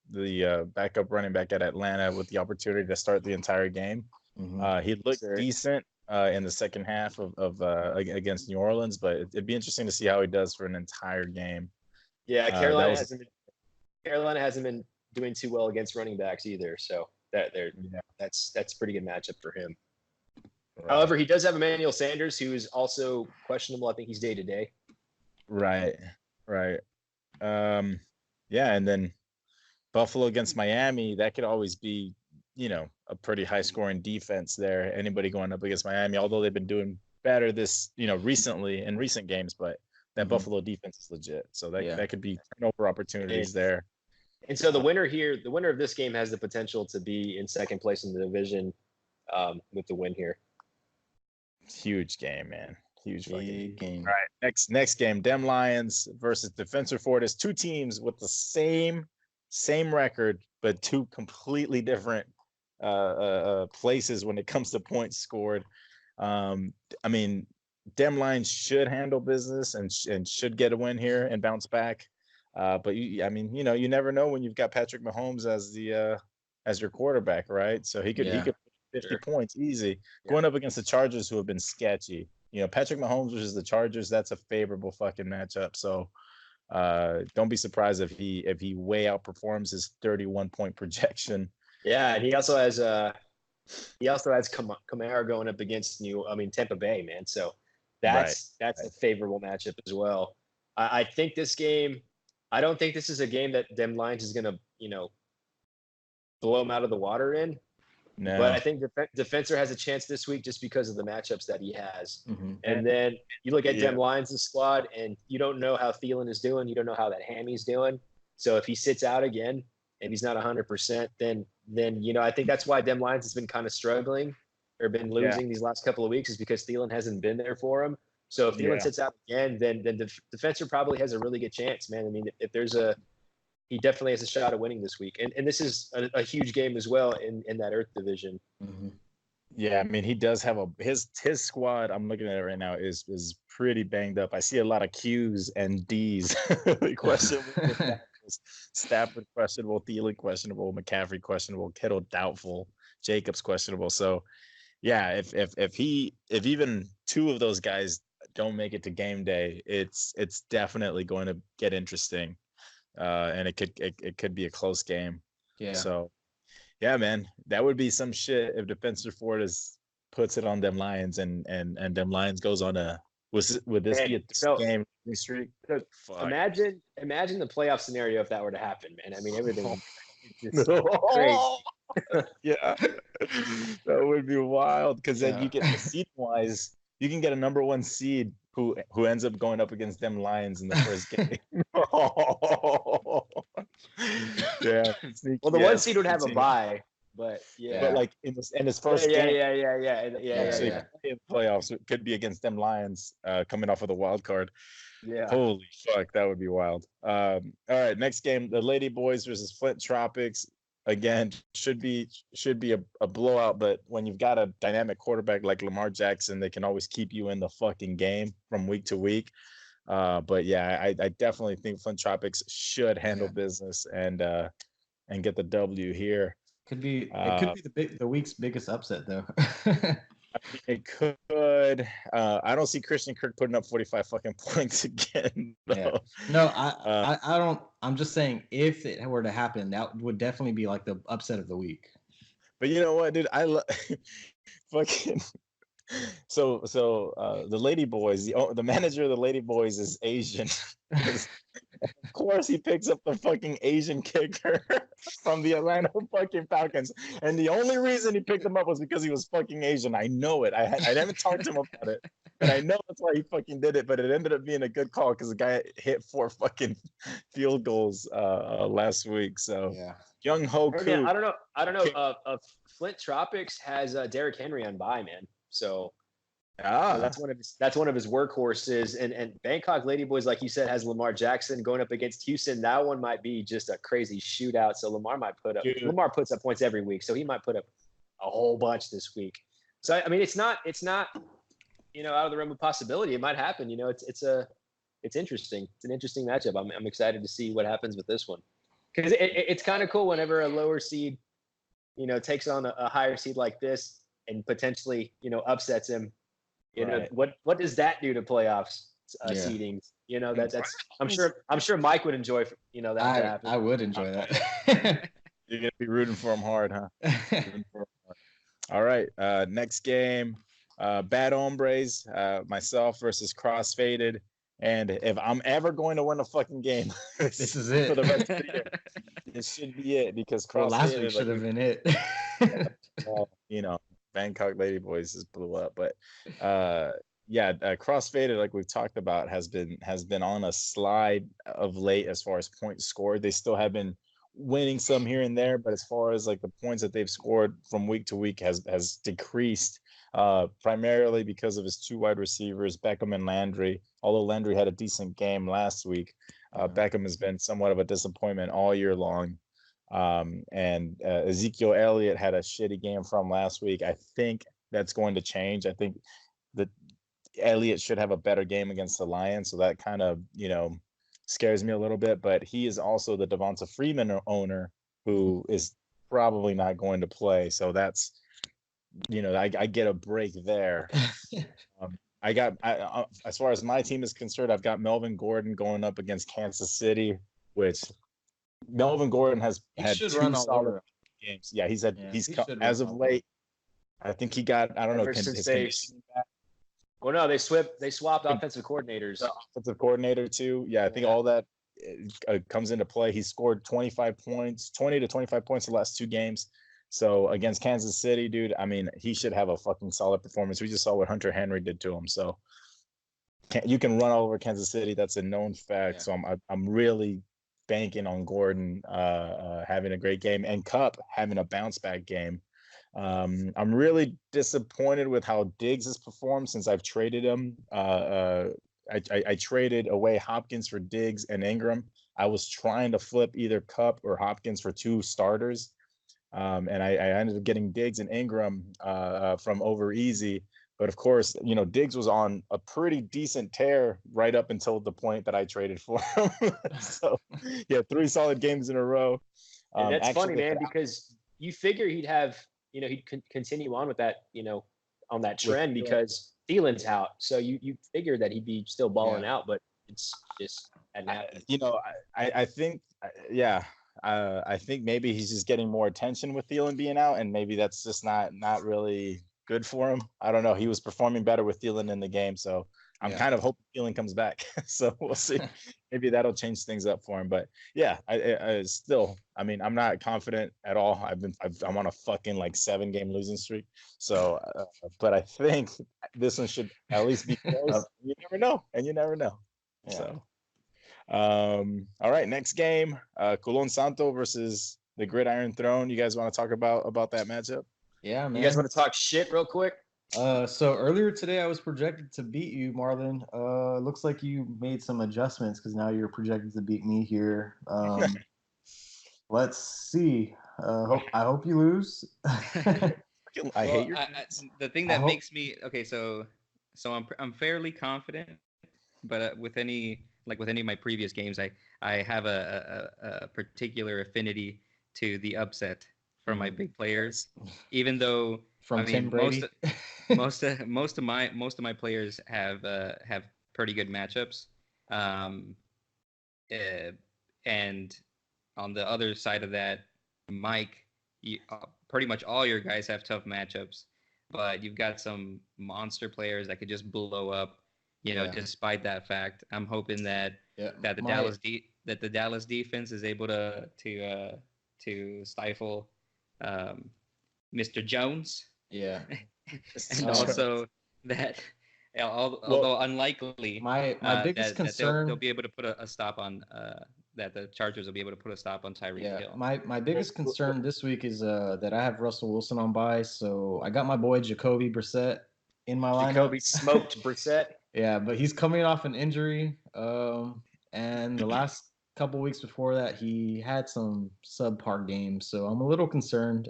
the backup running back at Atlanta, with the opportunity to start the entire game. He looked decent in the second half of against New Orleans, but it'd be interesting to see how he does for an entire game. Yeah, Carolina hasn't been doing too well against running backs either, so that's pretty good matchup for him. Right. However, he does have Emmanuel Sanders, who is also questionable. I think he's day to day. Right. Yeah, and then Buffalo against Miami, that could always be, a pretty high scoring defense there. Anybody going up against Miami, although they've been doing better this, recently in recent games, but that Buffalo defense is legit. So that could be turnover opportunities there. And so the winner of this game has the potential to be in second place in the division with the win here. Huge game, man. Huge fucking game. All right, next game, Dem Lions versus Defensor Fortis. Two teams with the same record, but two completely different places when it comes to points scored. I mean, Dem Lions should handle business and should get a win here and bounce back. But you never know when you've got Patrick Mahomes as your quarterback, right? So he could put 50 points easy going up against the Chargers, who have been sketchy. Patrick Mahomes versus the Chargers, that's a favorable fucking matchup. So don't be surprised if he way outperforms his 31-point projection. Yeah, and he also has Kamara going up against Tampa Bay, man. So that's a favorable matchup as well. I think this game, I don't think this is a game that Dem Lions is gonna blow them out of the water in. No. But I think Defensor has a chance this week just because of the matchups that he has. And then you look at Dem Lions' squad, and you don't know how Thielen is doing. You don't know how that hammy's doing. So if he sits out again and he's not 100%, then I think that's why Dem Lions has been kind of struggling or been losing these last couple of weeks, is because Thielen hasn't been there for him. So if Thielen sits out again, then Defensor probably has a really good chance, man. I mean, he definitely has a shot at winning this week. And this is a huge game as well in that Earth division. Yeah, I mean, he does have his squad, I'm looking at it right now, is pretty banged up. I see a lot of Q's and D's. Questionable. Stafford questionable, Thielen questionable, McCaffrey questionable, Kittle doubtful, Jacobs questionable. So yeah, if even two of those guys don't make it to game day, it's definitely going to get interesting. And it could be a close game. Yeah. So, yeah, man, that would be some shit if Defensor Fortis puts it on Dem Lions and Dem Lions goes on a would this be a game streak? Imagine the playoff scenario if that were to happen, man. I mean, everything would be crazy. Yeah, that would be wild, because then you get the seed wise, you can get a number one seed who ends up going up against Dem Lions in the first game. Yeah. Well, the one seed would have a bye, but but like in his first game. Yeah. In playoffs, it could be against Dem Lions, coming off of the wild card. Yeah. Holy fuck, that would be wild. All right, next game, the Lady Boys versus Flint Tropics. Again, should be a blowout, but when you've got a dynamic quarterback like Lamar Jackson, they can always keep you in the fucking game from week to week. But yeah, I definitely think Flint Tropics should handle business and get the W here. It could be the week's biggest upset, though. It could. I don't see Christian Kirk putting up 45 fucking points again. Yeah. No, I don't. I'm just saying, if it were to happen, that would definitely be like the upset of the week. But you know what, dude? Fucking. So the Lady Boys, the manager of the Lady Boys is Asian. Of course, he picks up the fucking Asian kicker from the Atlanta fucking Falcons, and the only reason he picked him up was because he was fucking Asian. I know it. I haven't talked to him about it, but I know that's why he fucking did it. But it ended up being a good call because the guy hit 4 fucking field goals last week. So Young Ho Koo. I don't know. Flint Tropics has Derrick Henry on bye, man. So that's one of his workhorses. And Bangkok Ladyboys, like you said, has Lamar Jackson going up against Houston. That one might be just a crazy shootout. So Lamar puts up points every week. So he might put up a whole bunch this week. So I mean, it's not out of the realm of possibility. It might happen. It's interesting. It's an interesting matchup. I'm excited to see what happens with this one, because it's kind of cool whenever a lower seed, takes on a higher seed like this and potentially, upsets him. Right. What does that do to playoffs seedings? That's I'm sure Mike would enjoy that to happen. I would enjoy that. You're gonna be rooting for him hard, huh? All right. Next game, Bad Hombres, myself versus Crossfaded. And if I'm ever going to win a fucking game, this is it for the rest of the year. This should be it, because last week should have been it. Bangkok Ladyboys just blew up, but Crossfaded, like we've talked about, has been on a slide of late as far as points scored. They still have been winning some here and there, but as far as like the points that they've scored from week to week has decreased, primarily because of his two wide receivers, Beckham and Landry. Although Landry had a decent game last week, Beckham has been somewhat of a disappointment all year long. And Ezekiel Elliott had a shitty game from last week. I think that's going to change. I think that Elliott should have a better game against the Lions, so that kind of scares me a little bit. But he is also the Devonta Freeman owner, who is probably not going to play, so that's I get a break there. As far as my team is concerned, I've got Melvin Gordon going up against Kansas City, which Melvin Gordon has had two solid games. Yeah, he's as of late. I think he got, I don't know, well, no, they swapped offensive coordinators. The offensive coordinator too. Yeah, I think all that comes into play. He scored 20 to 25 points the last two games. So against Kansas City, dude, I mean, he should have a fucking solid performance. We just saw what Hunter Henry did to him. So you can run all over Kansas City. That's a known fact. Yeah. So I'm really banking on Gordon having a great game, and Kupp having a bounce back game. I'm really disappointed with how Diggs has performed since I've traded him. I traded away Hopkins for Diggs and Ingram. I was trying to flip either Kupp or Hopkins for two starters. And I ended up getting Diggs and Ingram from over easy. But of course, Diggs was on a pretty decent tear right up until the point that I traded for him. So, yeah, 3 solid games in a row. And that's funny, man, because you figure he'd have, he'd continue on with that, on that trend, because Thielen's out. So you figure that he'd be still balling out, but it's just hadn't happened. I think, I think maybe he's just getting more attention with Thielen being out, and maybe that's just not really good for him. I don't know. He was performing better with Thielen in the game, so I'm kind of hoping Thielen comes back. So we'll see. Maybe that'll change things up for him. But yeah, I still, I mean, I'm not confident at all. I'm on a fucking 7-game losing streak. So, but I think this one should at least be close. You never know. Yeah. So. All right, next game, Colon Santo versus the Gridiron Throne. You guys want to talk about that matchup? Yeah, man. You guys want to talk shit real quick? So earlier today I was projected to beat you, Marlon. Looks like you made some adjustments, because now you're projected to beat me here. Let's see. I hope you lose. I hate your. The thing that makes me So I'm fairly confident, but with any of my previous games, I have a particular affinity to the upset from my big players, even though Tim Brady. most of my players have pretty good matchups, and on the other side of that, Mike, pretty much all your guys have tough matchups, but you've got some monster players that could just blow up. Despite that fact, I'm hoping that the Dallas defense is able to stifle Mr. Jones. Yeah. And also that, although unlikely, my biggest concern, they'll be able to put a stop on that the Chargers will be able to put a stop on Tyreek Hill. My biggest concern this week is that I have Russell Wilson on bye, so I got my boy Jacoby Brissett in my lineup. Jacoby smoked Brissett. Yeah, but he's coming off an injury, and the last couple weeks before that, he had some subpar games, so I'm a little concerned.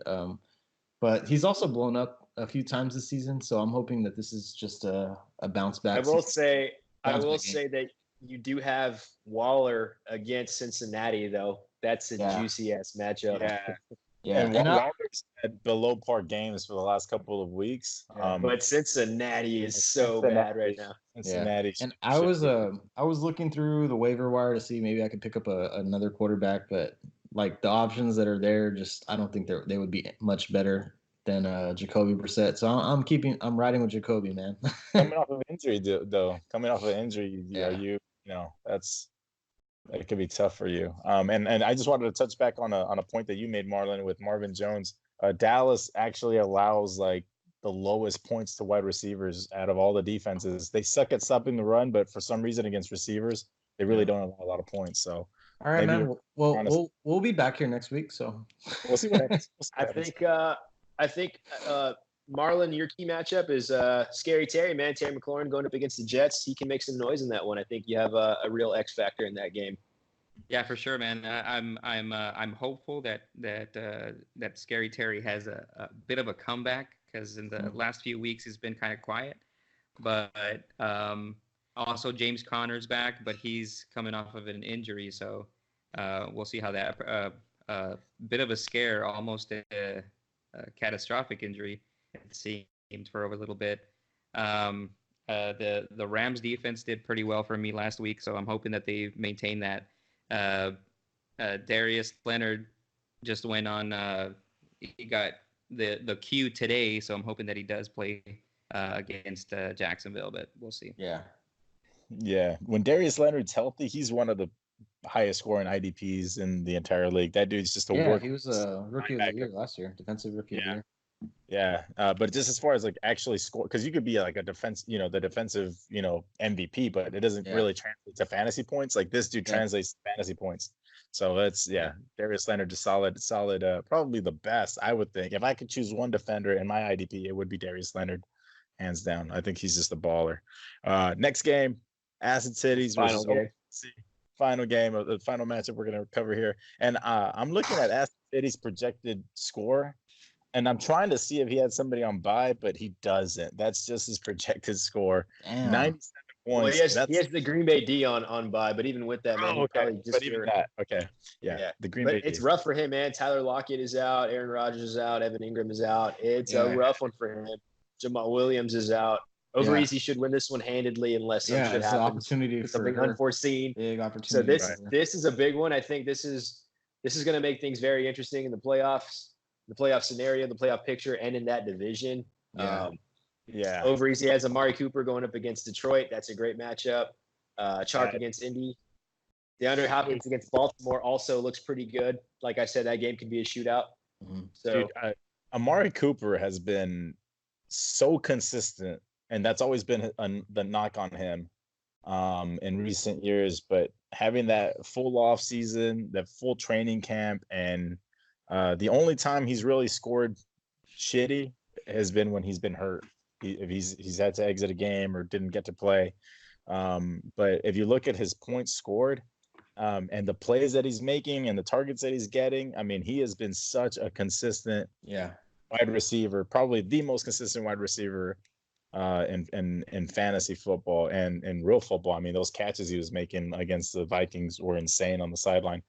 but he's also blown up a few times this season. So I'm hoping that this is just a bounce back. I will say that you do have Waller against Cincinnati, though. That's a juicy ass matchup. Yeah. And Waller's had below par games for the last couple of weeks. But Cincinnati is so bad right now. Cincinnati. And I was looking through the waiver wire to see maybe I could pick up another quarterback, but like the options that are there, just I don't think they would be much better than Jacoby Brissett. So I'm riding with Jacoby, man. Coming off of injury, though. Coming off of injury, that could be tough for you. And I just wanted to touch back on a point that you made, Marlon, with Marvin Jones. Dallas actually allows like the lowest points to wide receivers out of all the defenses. They suck at stopping the run, but for some reason against receivers, they really don't allow a lot of points. So all right, man. Well, we'll be back here next week, so we'll see what happens. I think Marlon, your key matchup is Scary Terry, man. Terry McLaurin going up against the Jets. He can make some noise in that one. I think you have a real X factor in that game. Yeah, for sure, man. I'm hopeful that Scary Terry has a bit of a comeback, because in the last few weeks he's been kind of quiet. But also James Conner's back, but he's coming off of an injury, so we'll see how that bit of a scare, almost a catastrophic injury, it seemed, for a little bit. The Rams defense did pretty well for me last week, so I'm hoping that they maintain that. Darius Leonard just went on. He got the cue today, so I'm hoping that he does play against Jacksonville, but we'll see. Yeah. When Darius Leonard's healthy, he's one of the highest scoring IDPs in the entire league. That dude's just a he was a rookie of the year last year, defensive rookie of the year. Yeah, but just as far as like actually score, because you could be like a defense, the defensive, MVP, but it doesn't really translate to fantasy points. Like this dude translates to fantasy points. So that's Darius Leonard is solid, probably the best, I would think. If I could choose one defender in my IDP, it would be Darius Leonard, hands down. I think he's just a baller. Next game, Acid Cities versus OKC. Final game of the final matchup we're going to cover here. And I'm looking at Acid Cities' projected score, and I'm trying to see if he had somebody on bye, but he doesn't. That's just his projected score. 97 points. Well, he has the Green Bay D on bye, but even with that, man, probably just that. Okay. Yeah. The Green Bay D. It's rough for him, man. Tyler Lockett is out. Aaron Rodgers is out. Evan Ingram is out. It's a rough one for him. Jamal Williams is out. Overeasy should win this one handedly unless something should happen. Opportunity for something unforeseen. Big opportunity. So this is a big one. I think this is going to make things very interesting in the playoffs, the playoff scenario, the playoff picture, and in that division. Overeasy has Amari Cooper going up against Detroit. That's a great matchup. Chark against Indy. DeAndre Hopkins against Baltimore also looks pretty good. Like I said, that game could be a shootout. So dude, Amari Cooper has been so consistent, and that's always been the knock on him in recent years. But having that full off season, that full training camp, and the only time he's really scored shitty has been when he's been hurt. If he's had to exit a game or didn't get to play. But if you look at his points scored and the plays that he's making and the targets that he's getting, I mean, he has been such a consistent wide receiver, probably the most consistent wide receiver in fantasy football and in real football. I mean, those catches he was making against the Vikings were insane on the sideline.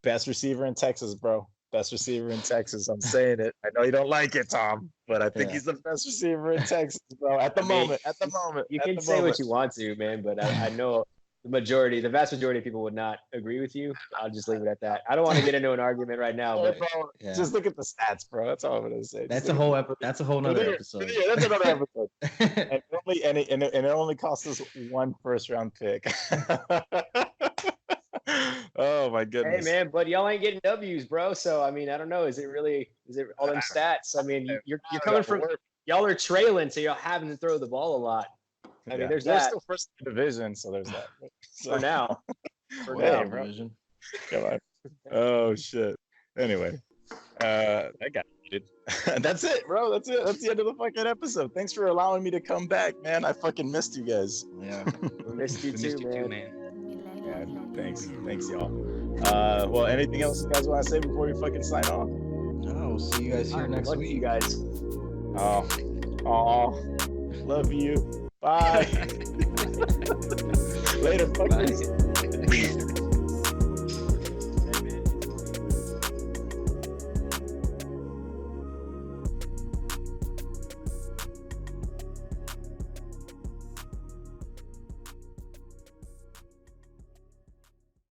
Best receiver in Texas, bro. Best receiver in Texas. I'm saying it. I know you don't like it, Tom, but I think he's the best receiver in Texas, bro. At the moment. You can say what you want to, man, but I know the vast majority of people would not agree with you. I'll just leave it at that. I don't want to get into an argument right now, but just look at the stats, bro. That's all I'm gonna say. That's a whole nother episode. Yeah, that's another episode. and it only cost us one first-round pick. Oh my goodness. Hey man, but y'all ain't getting W's, bro. So I mean, I don't know. Is it all them stats? I mean, you're coming from y'all are trailing, so y'all having to throw the ball a lot. I mean, there's that. Still first in the division, so there's that. For now. Division. Come on. Oh shit. Anyway, I got muted. That's it, bro. That's it. That's the end of the fucking episode. Thanks for allowing me to come back, man. I fucking missed you guys. Yeah. Missed you too, man. Thanks y'all. Well, anything else you guys want to say before we fucking sign off? No, we'll see you guys here next Lucky week. you guys. Oh, love you. Bye. Later, fuckers. Bye.